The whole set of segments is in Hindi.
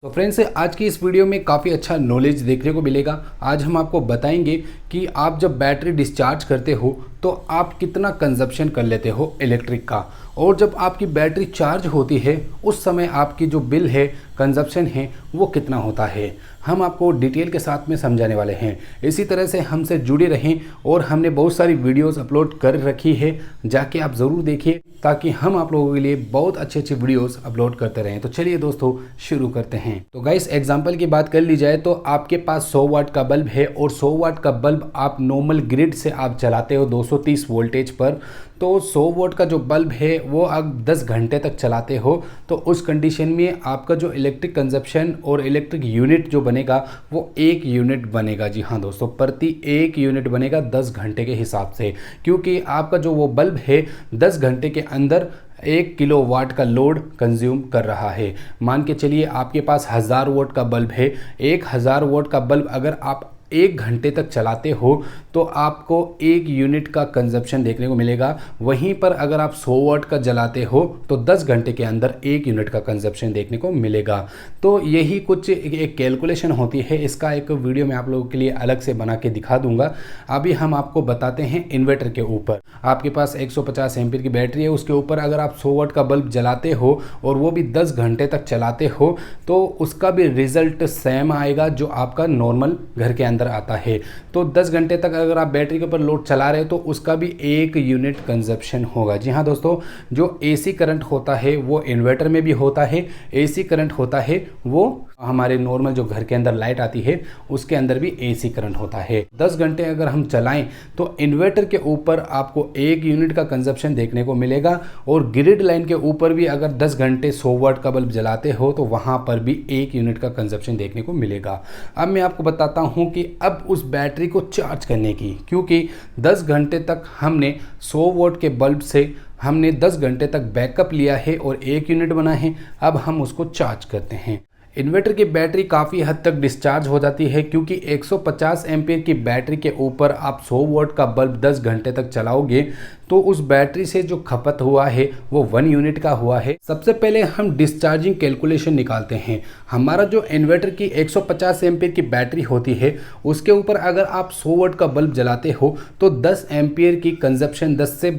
तो फ्रेंड्स, आज की इस वीडियो में काफ़ी अच्छा नॉलेज देखने को मिलेगा। आज हम आपको बताएंगे कि आप जब बैटरी डिस्चार्ज करते हो तो आप कितना कंजप्शन कर लेते हो इलेक्ट्रिक का, और जब आपकी बैटरी चार्ज होती है उस समय आपकी जो बिल है, कंजप्शन है, वो कितना होता है। हम आपको डिटेल के साथ में समझाने वाले हैं। इसी तरह से हमसे जुड़े रहें, और हमने बहुत सारी वीडियोस अपलोड कर रखी है, जाके आप ज़रूर देखिए ताकि हम आप लोगों के लिए बहुत अच्छी अच्छी वीडियोस अपलोड करते रहें। तो चलिए दोस्तों, शुरू करते हैं। तो गाइस, एग्जांपल की बात कर ली जाए तो आपके पास 100 वाट का बल्ब है, और 100 वाट का बल्ब आप नॉर्मल ग्रिड से आप चलाते हो 230 वोल्टेज पर। तो 100 वाट का जो बल्ब है वो आप 10 घंटे तक चलाते हो, तो उस कंडीशन में आपका जो इलेक्ट्रिक कंजप्शन और इलेक्ट्रिक यूनिट जो बनेगा वो 1 यूनिट बनेगा। जी हाँ दोस्तों, प्रति 1 यूनिट बनेगा 10 घंटे के हिसाब से, क्योंकि आपका जो वो बल्ब है 10 घंटे के अंदर 1 किलोवाट का लोड कंज्यूम कर रहा है। मान के चलिए आपके पास 1000 वाट का बल्ब है। 1000 वाट का बल्ब अगर आप 1 घंटे तक चलाते हो तो आपको 1 यूनिट का कंजप्शन देखने को मिलेगा। वहीं पर अगर आप 100 वाट का जलाते हो तो 10 घंटे के अंदर 1 यूनिट का कंजप्शन देखने को मिलेगा। तो यही कुछ एक कैलकुलेशन होती है। इसका एक वीडियो मैं आप लोगों के लिए अलग से बना के दिखा दूंगा। अभी हम आपको बताते हैं इन्वर्टर के ऊपर। आपके पास 150 एम्पीयर की बैटरी है, उसके ऊपर अगर आप 100 वाट का बल्ब जलाते हो और वो भी 10 घंटे तक चलाते हो तो उसका भी रिजल्ट सेम आएगा जो आपका नॉर्मल घर के अंदर आता है। तो 10 घंटे तक अगर आप बैटरी के ऊपर लोड चला रहे हो तो उसका भी 1 यूनिट कंजप्शन होगा। जी हाँ दोस्तों, जो एसी करंट होता है वो इन्वर्टर में भी होता है, एसी करंट होता है वो हमारे नॉर्मल जो घर के अंदर लाइट आती है उसके अंदर भी एसी करंट होता है। 10 घंटे अगर हम चलाएं तो इन्वर्टर के ऊपर आपको 1 यूनिट का कंजप्शन देखने को मिलेगा, और ग्रिड लाइन के ऊपर भी अगर 10 घंटे 100 वाट का बल्ब जलाते हो तो वहां पर भी 1 यूनिट का कंजप्शन देखने को मिलेगा। अब मैं आपको बताता हूं कि अब उस बैटरी को चार्ज करने की, क्योंकि 10 घंटे तक हमने 100 वाट के बल्ब से हमने 10 घंटे तक बैकअप लिया है और 1 यूनिट बना है। अब हम उसको चार्ज करते हैं। इन्वर्टर की बैटरी काफ़ी हद तक डिस्चार्ज हो जाती है, क्योंकि 150 एम्पीयर की बैटरी के ऊपर आप 100 वाट का बल्ब 10 घंटे तक चलाओगे तो उस बैटरी से जो खपत हुआ है वो 1 यूनिट का हुआ है। सबसे पहले हम डिस्चार्जिंग कैलकुलेशन निकालते हैं। हमारा जो इन्वर्टर की 150 एम्पीयर की बैटरी होती है उसके ऊपर अगर आप 100 वाट का बल्ब जलाते हो तो 10 एम्पीयर की कंजप्शन 10 से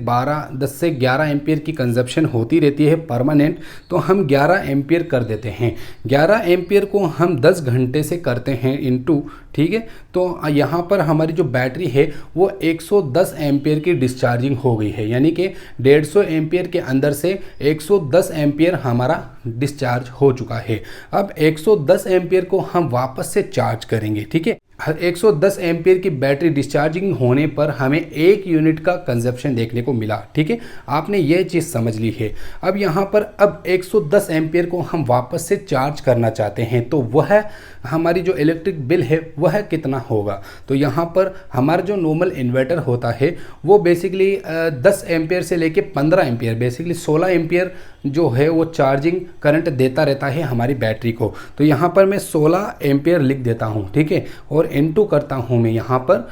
11 एम्पीयर की कंजप्शन होती रहती है परमानेंट। तो हम 11 एम्पीयर कर देते हैं। 11 एम्पीयर को हम 10 घंटे से करते हैं इनटू, ठीक है। तो यहाँ पर हमारी जो बैटरी है वो 110 एम्पीयर की डिस्चार्जिंग हो गई है, यानी कि 150 एम्पीयर के अंदर से 110 एम्पीयर हमारा डिस्चार्ज हो चुका है। अब 110 एम्पीयर को हम वापस से चार्ज करेंगे, ठीक है। 110 एम्पीयर की बैटरी डिस्चार्जिंग होने पर हमें 1 यूनिट का कंजप्शन देखने को मिला, ठीक है। आपने ये चीज़ समझ ली है। अब यहाँ पर अब 110 एम्पीयर को हम वापस से चार्ज करना चाहते हैं तो वह हमारी जो इलेक्ट्रिक बिल है वह कितना होगा। तो यहाँ पर हमारा जो नॉर्मल इन्वर्टर होता है वो बेसिकली 10 एम्पीयर से लेके 15 एम्पीयर, बेसिकली 16 एम्पीयर जो है वो चार्जिंग करंट देता रहता है हमारी बैटरी को। तो यहाँ पर मैं 16 एम्पीयर लिख देता हूँ, ठीक है, और इनटू करता हूँ मैं यहाँ पर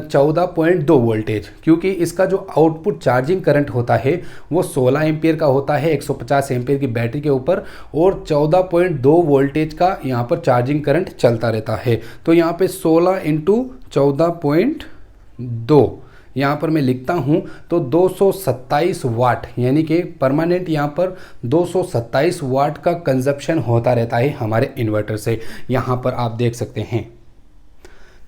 14.2 वोल्टेज, क्योंकि इसका जो आउटपुट चार्जिंग करंट होता है वो 16 एम्पीयर का होता है 150 एम्पीयर की बैटरी के ऊपर, और 14.2 वोल्टेज का यहाँ पर चार्जिंग करंट चलता रहता है। तो यहाँ पे 16 इंटू 14.2 यहाँ पर मैं लिखता हूँ तो 227 वाट, यानी कि परमानेंट यहाँ पर 227 वाट का कंजप्शन होता रहता है हमारे इन्वर्टर से। यहाँ पर आप देख सकते हैं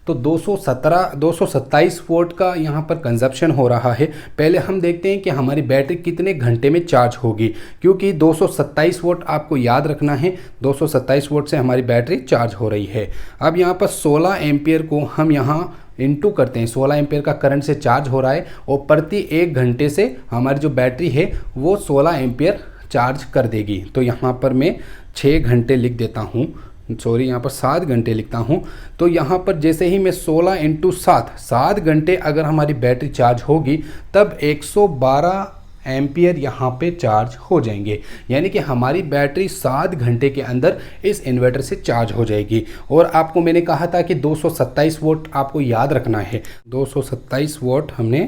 तो 227 वोल्ट का यहाँ पर कंजप्शन हो रहा है। पहले हम देखते हैं कि हमारी बैटरी कितने घंटे में चार्ज होगी, क्योंकि 227 वोल्ट आपको याद रखना है, 227 वोल्ट से हमारी बैटरी चार्ज हो रही है। अब यहाँ पर 16 एम्पीयर को हम यहाँ इनटू करते हैं। 16 एम्पीयर का करंट से चार्ज हो रहा है, और प्रति 1 घंटे से हमारी जो बैटरी है वो 16 एम्पीयर चार्ज कर देगी। तो यहाँ पर मैं 6 घंटे लिख देता हूँ, सॉरी यहाँ पर 7 घंटे लिखता हूँ। तो यहाँ पर जैसे ही मैं 16 इंटू 7 घंटे अगर हमारी बैटरी चार्ज होगी तब 112 एम्पियर यहाँ पे चार्ज हो जाएंगे, यानी कि हमारी बैटरी 7 घंटे के अंदर इस इन्वर्टर से चार्ज हो जाएगी। और आपको मैंने कहा था कि 227 वोल्ट आपको याद रखना है। 227 वोल्ट हमने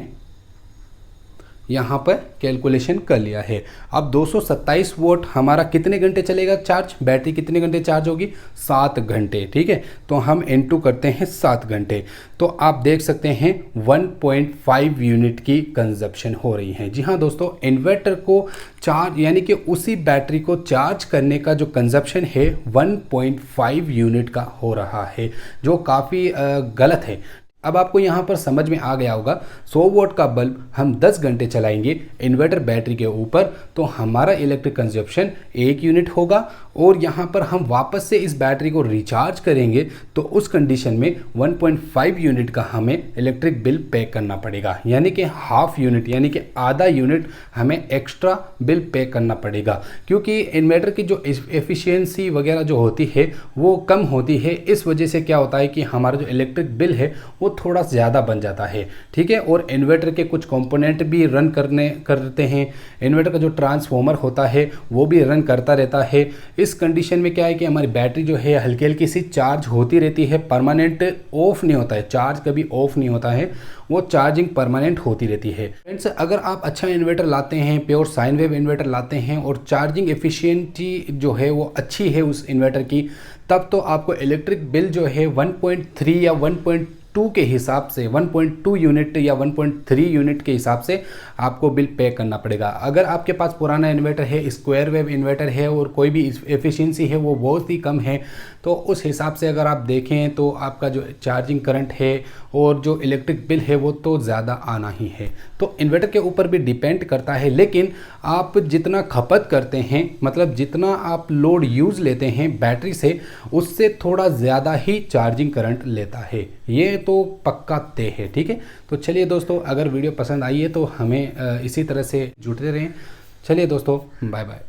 यहाँ पर कैलकुलेशन कर लिया है। अब 227 वोट हमारा कितने घंटे चलेगा चार्ज, बैटरी कितने घंटे चार्ज होगी, 7 घंटे। ठीक है, तो हम इनटू करते हैं 7 घंटे, तो आप देख सकते हैं 1.5 यूनिट की कंजप्शन हो रही है। जी हाँ दोस्तों, इन्वर्टर को चार्ज यानी कि उसी बैटरी को चार्ज करने का जो कंजप्शन है 1.5 यूनिट का हो रहा है, जो काफ़ी गलत है। अब आपको यहाँ पर समझ में आ गया होगा, 100 वोट का बल्ब हम 10 घंटे चलाएंगे इन्वर्टर बैटरी के ऊपर, तो हमारा इलेक्ट्रिक कंजप्शन 1 यूनिट होगा। और यहाँ पर हम वापस से इस बैटरी को रिचार्ज करेंगे तो उस कंडीशन में 1.5 यूनिट का हमें इलेक्ट्रिक बिल पे करना पड़ेगा, यानी कि हाफ यूनिट यानी कि आधा यूनिट हमें एक्स्ट्रा बिल पे करना पड़ेगा, क्योंकि इन्वर्टर की जो एफिशिएंसी वगैरह जो होती है वो कम होती है। इस वजह से क्या होता है कि हमारा जो इलेक्ट्रिक बिल है वो थोड़ा ज़्यादा बन जाता है। ठीक है, और इन्वर्टर के कुछ कंपोनेंट भी रन करते हैं, इन्वर्टर का जो ट्रांसफॉर्मर होता है वो भी रन करता रहता है। इस कंडीशन में क्या है कि हमारी बैटरी जो है हल्की हल्की सी चार्ज होती रहती है, परमानेंट ऑफ नहीं होता है, चार्ज कभी ऑफ नहीं होता है, वो चार्जिंग परमानेंट होती रहती है। फ्रेंड्स, अगर आप अच्छा इन्वर्टर लाते हैं, प्योर साइन वेव इन्वर्टर लाते हैं और चार्जिंग एफिशिएंसी जो है वो अच्छी है उस इन्वर्टर की, तब तो आपको इलेक्ट्रिक बिल जो है 1.3 या 1.2 के हिसाब से, 1.2 यूनिट या 1.3 यूनिट के हिसाब से आपको बिल पे करना पड़ेगा। अगर आपके पास पुराना इन्वर्टर है, स्क्वायर वेव इन्वर्टर है और कोई भी एफिशिएंसी है वो बहुत ही कम है, तो उस हिसाब से अगर आप देखें तो आपका जो चार्जिंग करंट है और जो इलेक्ट्रिक बिल है वो तो ज़्यादा आना ही है। तो इन्वर्टर के ऊपर भी डिपेंड करता है, लेकिन आप जितना खपत करते हैं, मतलब जितना आप लोड यूज़ लेते हैं बैटरी से, उससे थोड़ा ज़्यादा ही चार्जिंग करंट लेता है, ये तो पक्का तय है। ठीक है, तो चलिए दोस्तों, अगर वीडियो पसंद आई है तो हमें इसी तरह से जुड़ते रहें। चलिए दोस्तों, बाय बाय।